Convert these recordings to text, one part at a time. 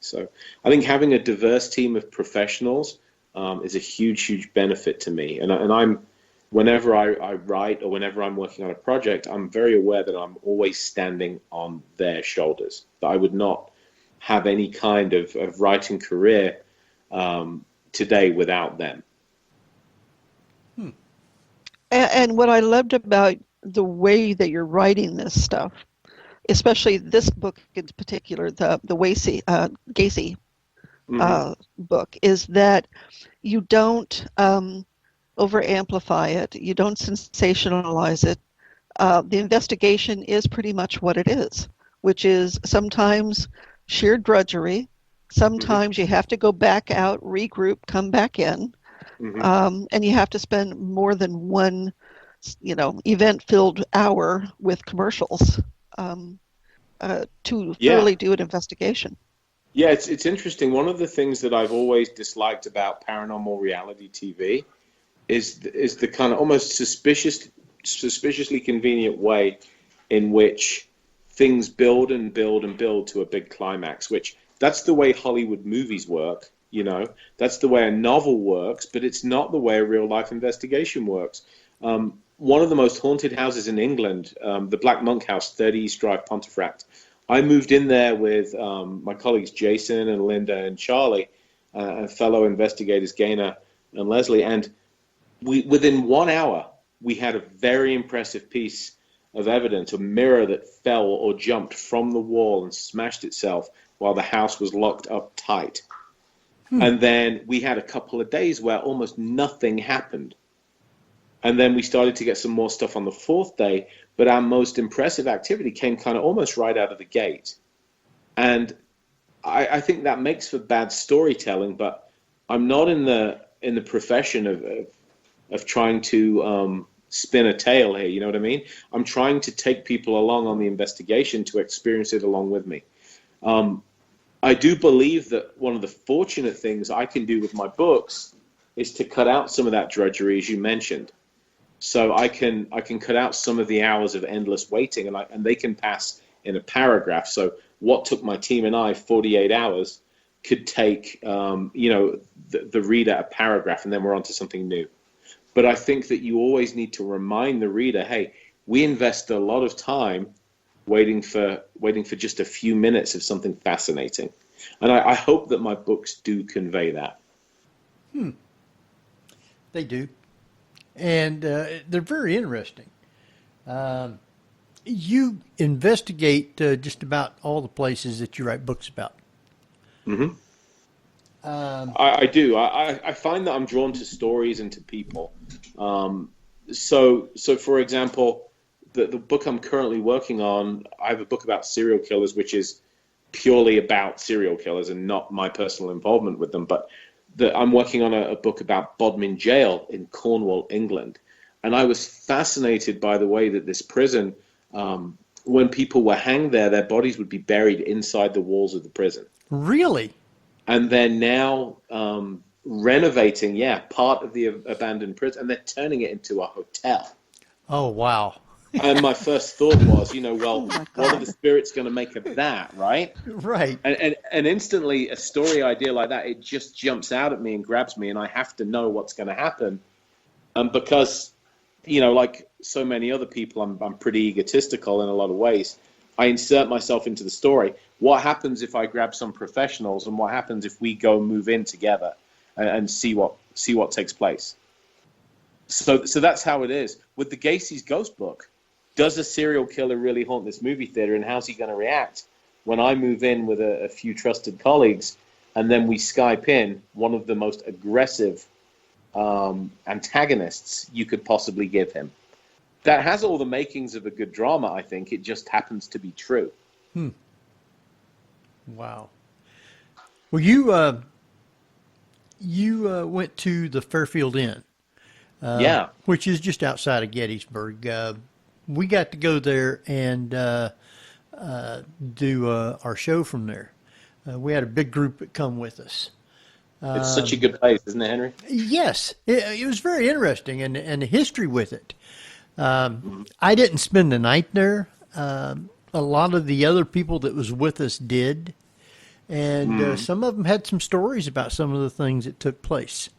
So I think having a diverse team of professionals is a huge benefit to me. And I'm whenever I write or whenever I'm working on a project, I'm very aware that I'm always standing on their shoulders. That I would not have any kind of writing career today without them. And what I loved about the way that you're writing this stuff, especially this book in particular, the Gacy book, is that you don't over amplify it, you don't sensationalize it. The investigation is pretty much what it is, which is sometimes sheer drudgery. Sometimes you have to go back out, regroup, come back in, and you have to spend more than one, event-filled hour with commercials to thoroughly do an investigation. Yeah, it's interesting. One of the things that I've always disliked about paranormal reality TV is the kind of almost suspiciously convenient way in which things build and build and build to a big climax, which that's the way Hollywood movies work, that's the way a novel works, but it's not the way a real life investigation works. One of the most haunted houses in England, the Black Monk House, 30 East Drive, Pontefract. I moved in there with my colleagues Jason and Linda and Charlie, and fellow investigators Gaynor and Leslie, and within 1 hour, we had a very impressive piece of evidence, a mirror that fell or jumped from the wall and smashed itself while the house was locked up tight. And then we had a couple of days where almost nothing happened. And then we started to get some more stuff on the fourth day, but our most impressive activity came kind of almost right out of the gate. And I think that makes for bad storytelling, but I'm not in the profession of trying to spin a tale here, you know what I mean? I'm trying to take people along on the investigation to experience it along with me. I do believe that one of the fortunate things I can do with my books is to cut out some of that drudgery, as you mentioned. So I can cut out some of the hours of endless waiting, and they can pass in a paragraph. So what took my team and I 48 hours could take the reader a paragraph, and then we're on to something new. But I think that you always need to remind the reader, hey, we invest a lot of time waiting for just a few minutes of something fascinating. And I hope that my books do convey that. They do. And they're very interesting. You investigate just about all the places that you write books about. I do. I find that I'm drawn to stories and to people. So for example, the book I'm currently working on, I have a book about serial killers, which is purely about serial killers and not my personal involvement with them. But I'm working on a book about Bodmin Jail in Cornwall, England. And I was fascinated by the way that this prison, when people were hanged there, their bodies would be buried inside the walls of the prison. Really? And they're now renovating, part of the abandoned prison, and they're turning it into a hotel. Oh, wow. And my first thought was, what are the spirits going to make of that, right? Right. And instantly, a story idea like that, it just jumps out at me and grabs me, and I have to know what's going to happen. And because, like so many other people, I'm pretty egotistical in a lot of ways. I insert myself into the story. What happens if I grab some professionals, and what happens if we go move in together and see what takes place? So that's how it is with the Gacy's Ghost book. Does a serial killer really haunt this movie theater, and how's he going to react when I move in with a few trusted colleagues, and then we Skype in one of the most aggressive antagonists you could possibly give him? That has all the makings of a good drama, I think. It just happens to be true. Wow. Well, you went to the Fairfield Inn, which is just outside of Gettysburg. We got to go there and do our show from there. We had a big group that come with us. It's such a good place, isn't it, Henry? Yes, it was very interesting, and the history with it. I didn't spend the night there. A lot of the other people that was with us did. And some of them had some stories about some of the things that took place.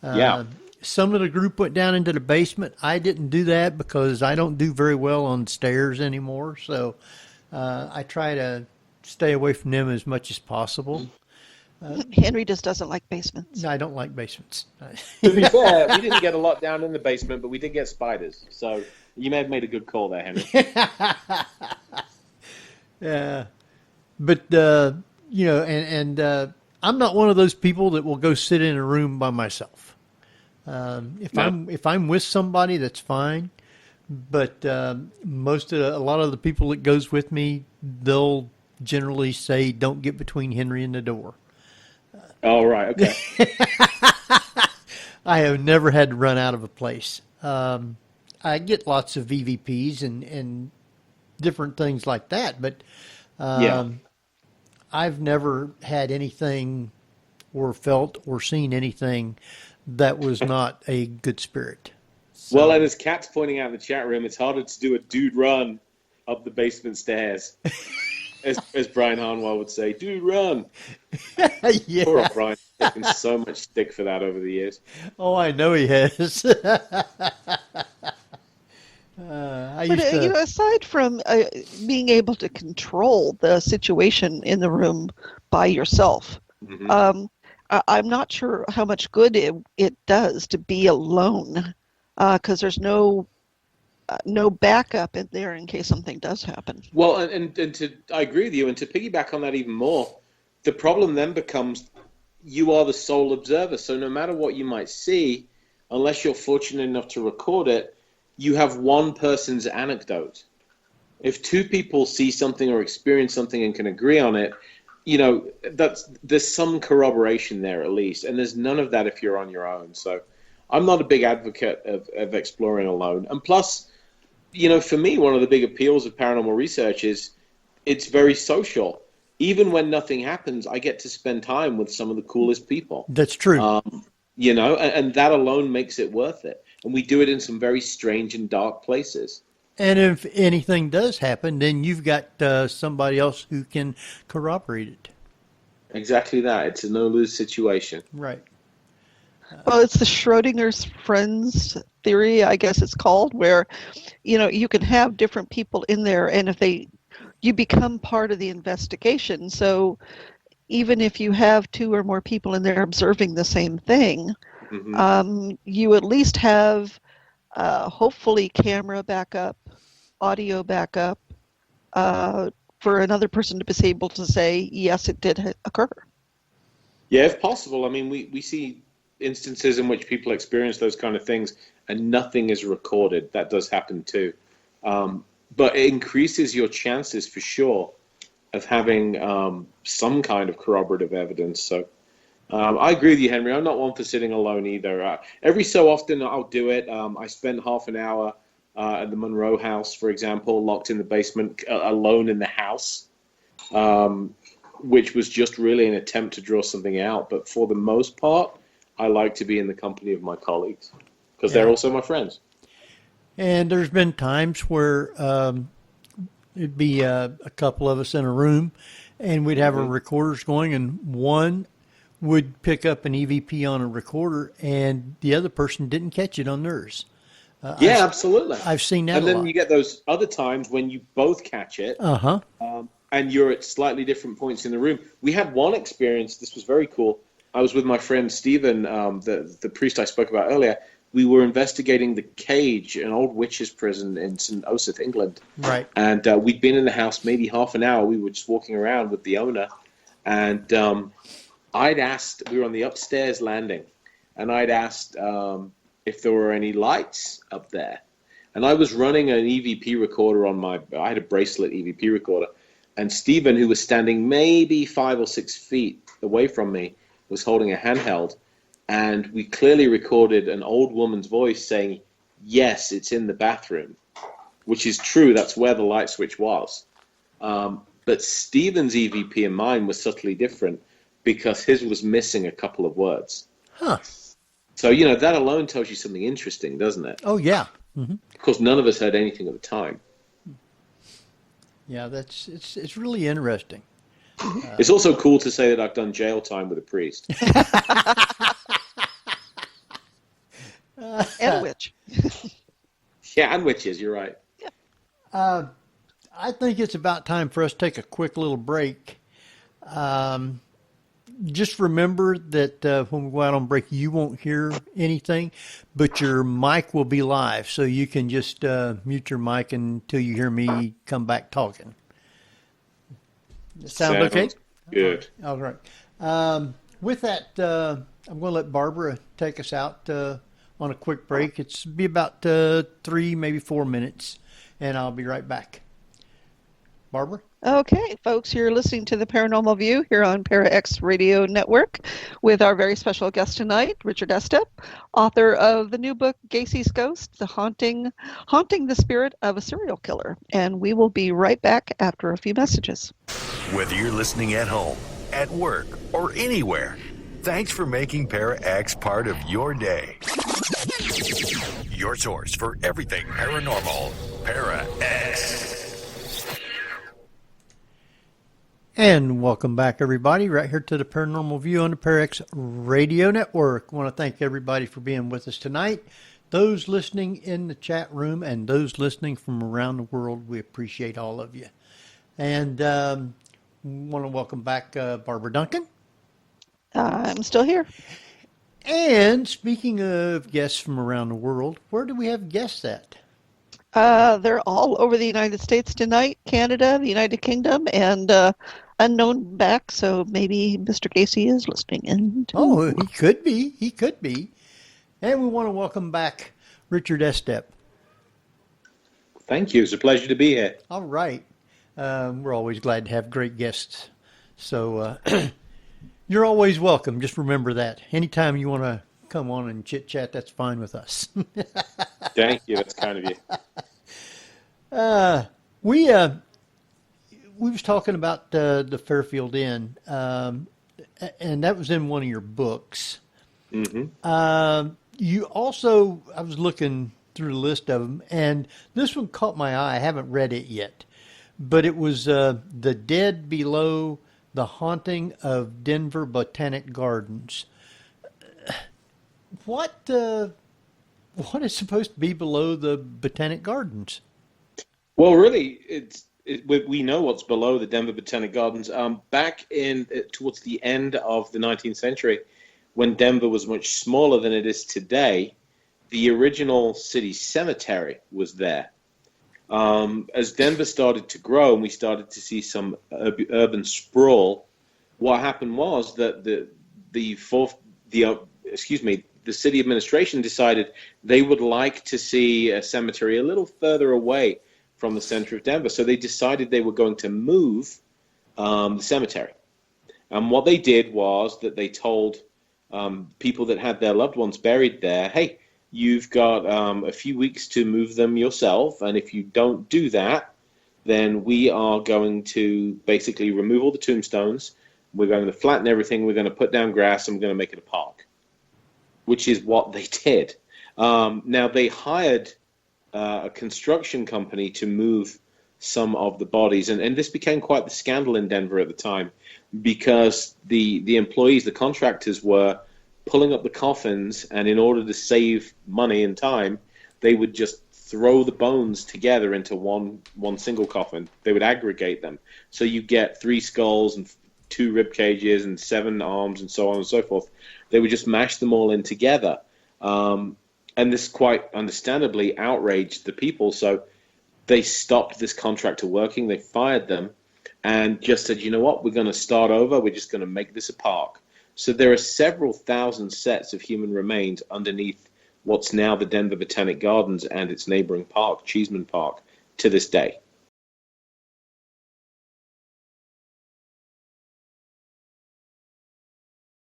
Yeah. Some of the group went down into the basement. I didn't do that because I don't do very well on stairs anymore. So I try to stay away from them as much as possible. Henry just doesn't like basements. No, I don't like basements. To be fair, we didn't get a lot down in the basement, but we did get spiders. So you may have made a good call there, Henry. Yeah. But, you know, and I'm not one of those people that will go sit in a room by myself. If I'm with somebody, that's fine. But a lot of the people that goes with me, they'll generally say, "Don't get between Henry and the door." Oh, right, okay. I have never had to run out of a place. I get lots of EVPs and different things like that, but I've never had anything or felt or seen anything that was not a good spirit. So, well, and as Kat's pointing out in the chat room, it's harder to do a dude run up the basement stairs. As Brian Harnwell would say, dude, run. Yeah. Poor old Brian. He's taken so much stick for that over the years. Oh, I know he has. Aside from being able to control the situation in the room by yourself, I'm not sure how much good it does to be alone, because there's no backup in there in case something does happen. Well, and I agree with you, and to piggyback on that even more, the problem then becomes you are the sole observer. So no matter what you might see, unless you're fortunate enough to record it, you have one person's anecdote. If two people see something or experience something and can agree on it, you know, there's some corroboration there at least, and there's none of that if you're on your own. So I'm not a big advocate of exploring alone. And plus, you know, for me, one of the big appeals of paranormal research is it's very social. Even when nothing happens, I get to spend time with some of the coolest people. That's true. You know, and that alone makes it worth it. And we do it in some very strange and dark places. And if anything does happen, then you've got somebody else who can corroborate it. Exactly that. It's a no-lose situation. Right. Well, it's the Schrodinger's friends theory, I guess it's called, where, you know, you can have different people in there, and if you become part of the investigation. So even if you have two or more people in there observing the same thing, you at least have hopefully camera backup, audio backup, for another person to be able to say, yes, it did occur. Yeah, if possible. I mean, we see instances in which people experience those kind of things and nothing is recorded. That does happen too. But it increases your chances for sure of having some kind of corroborative evidence. So I agree with you, Henry. I'm not one for sitting alone either. Every so often I'll do it. I spent half an hour at the Monroe house, for example, locked in the basement, alone in the house, which was just really an attempt to draw something out. But for the most part, I like to be in the company of my colleagues because they're also my friends. And there's been times where it'd be a couple of us in a room, and we'd have our recorders going, and one would pick up an EVP on a recorder, and the other person didn't catch it on theirs. Absolutely. I've seen that. And then you get those other times when you both catch it, and you're at slightly different points in the room. We had one experience. This was very cool. I was with my friend Stephen, the priest I spoke about earlier. We were investigating the Cage, an old witches' prison in St. Osyth, England. Right. And we'd been in the house maybe half an hour. We were just walking around with the owner. And I'd asked, we were on the upstairs landing, and I'd asked if there were any lights up there. And I was running an EVP recorder I had a bracelet EVP recorder. And Stephen, who was standing maybe 5 or 6 feet away from me, was holding a handheld. And we clearly recorded an old woman's voice saying, yes, it's in the bathroom, which is true. That's where the light switch was. But Stephen's EVP and mine was subtly different because his was missing a couple of words. Huh. So, you know, that alone tells you something interesting, doesn't it? Oh, yeah. Mm-hmm. Of course, none of us heard anything at the time. Yeah, it's really interesting. It's also cool to say that I've done jail time with a priest. And a witch. Yeah, and witches, you're right. I think it's about time for us to take a quick little break. Just remember that when we go out on break, you won't hear anything, but your mic will be live, so you can just mute your mic until you hear me come back talking. Sound okay? Good. All right. With that, I'm going to let Barbara take us out on a quick break. It's be about 3, maybe 4 minutes, and I'll be right back. Barbara? Okay, folks, you're listening to the Paranormal View here on ParaX Radio Network with our very special guest tonight, Richard Estep, author of the new book, Gacy's Ghost, Haunting the Spirit of a Serial Killer. And we will be right back after a few messages. Whether you're listening at home, at work, or anywhere, thanks for making ParaX part of your day. Your source for everything paranormal, ParaX. And welcome back, everybody, right here to the Paranormal View on the ParaX Radio Network. I want to thank everybody for being with us tonight. Those listening in the chat room and those listening from around the world, we appreciate all of you. And want to welcome back Barbara Duncan. I'm still here. And speaking of guests from around the world, where do we have guests at? They're all over the United States tonight, Canada, the United Kingdom, and unknown back, so maybe Mr. Gacy is listening in. Too. Oh, he could be. He could be. And we want to welcome back Richard Estep. Thank you. It's a pleasure to be here. All right. We're always glad to have great guests. So you're always welcome. Just remember that. Anytime you want to come on and chit-chat, that's fine with us. Thank you. That's kind of you. We was talking about the Fairfield Inn, and that was in one of your books. Mm-hmm. You also, I was looking through the list of them, and this one caught my eye. I haven't read it yet, but it was The Dead Below the Haunting of Denver Botanic Gardens. What is supposed to be below the Botanic Gardens? Well, really, we know what's below the Denver Botanic Gardens. Back towards the end of the 19th century, when Denver was much smaller than it is today, the original city cemetery was there. As Denver started to grow and we started to see some urban sprawl, what happened was that the city administration decided they would like to see a cemetery a little further away from the center of Denver. So they decided they were going to move the cemetery. And what they did was that they told people that had their loved ones buried there, hey, you've got a few weeks to move them yourself. And if you don't do that, then we are going to basically remove all the tombstones. We're going to flatten everything. We're going to put down grass and we're going to make it a park, which is what they did. Now, they hired a construction company to move some of the bodies, and this became quite the scandal in Denver at the time, because the employees, the contractors, were pulling up the coffins, and in order to save money and time, they would just throw the bones together into one single coffin. They would aggregate them. So you get 3 skulls and 2 rib cages and 7 arms and so on and so forth. They would just mash them all in together. And this quite understandably outraged the people. So they stopped this contractor working. They fired them and just said, you know what, we're going to start over. We're just going to make this a park. So there are several thousand sets of human remains underneath what's now the Denver Botanic Gardens and its neighboring park, Cheeseman Park, to this day.